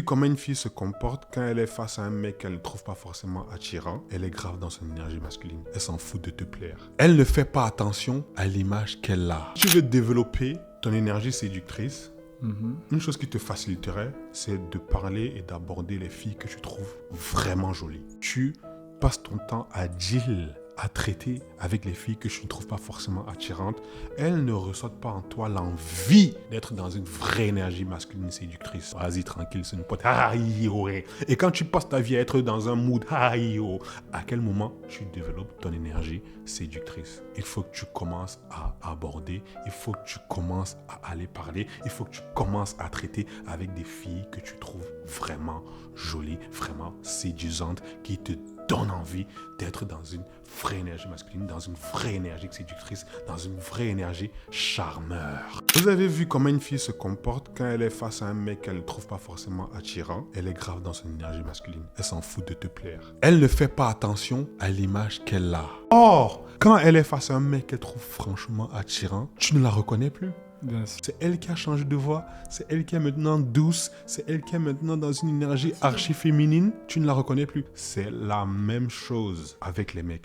Comment une fille se comporte quand elle est face à un mec qu'elle ne trouve pas forcément attirant. Elle est grave dans son énergie masculine. Elle s'en fout de te plaire. Elle ne fait pas attention à l'image qu'elle a. Tu veux développer ton énergie séductrice. Une chose qui te faciliterait, c'est de parler et d'aborder les filles que tu trouves vraiment jolies. Tu passes ton temps à deal, à traiter avec les filles que tu ne trouves pas forcément attirantes. Elles ne ressortent pas en toi l'envie d'être dans une vraie énergie masculine séductrice. Vas-y, tranquille, c'est une pote. Et quand tu passes ta vie à être dans un mood, à quel moment tu développes ton énergie séductrice? Il faut que tu commences à aborder, il faut que tu commences à aller parler, il faut que tu commences à traiter avec des filles que tu trouves vraiment jolies, vraiment séduisantes, qui te donnent envie d'être dans une vraie énergie masculine, dans une vraie énergie séductrice, dans une vraie énergie charmeur. Vous avez vu comment une fille se comporte quand elle est face à un mec qu'elle ne trouve pas forcément attirant. Elle est grave dans son énergie masculine. Elle s'en fout de te plaire. Elle ne fait pas attention à l'image qu'elle a. Or, quand elle est face à un mec qu'elle trouve franchement attirant, tu ne la reconnais plus. C'est elle qui a changé de voix, c'est elle qui est maintenant douce, c'est elle qui est maintenant dans une énergie archi féminine, tu ne la reconnais plus. C'est la même chose avec les mecs.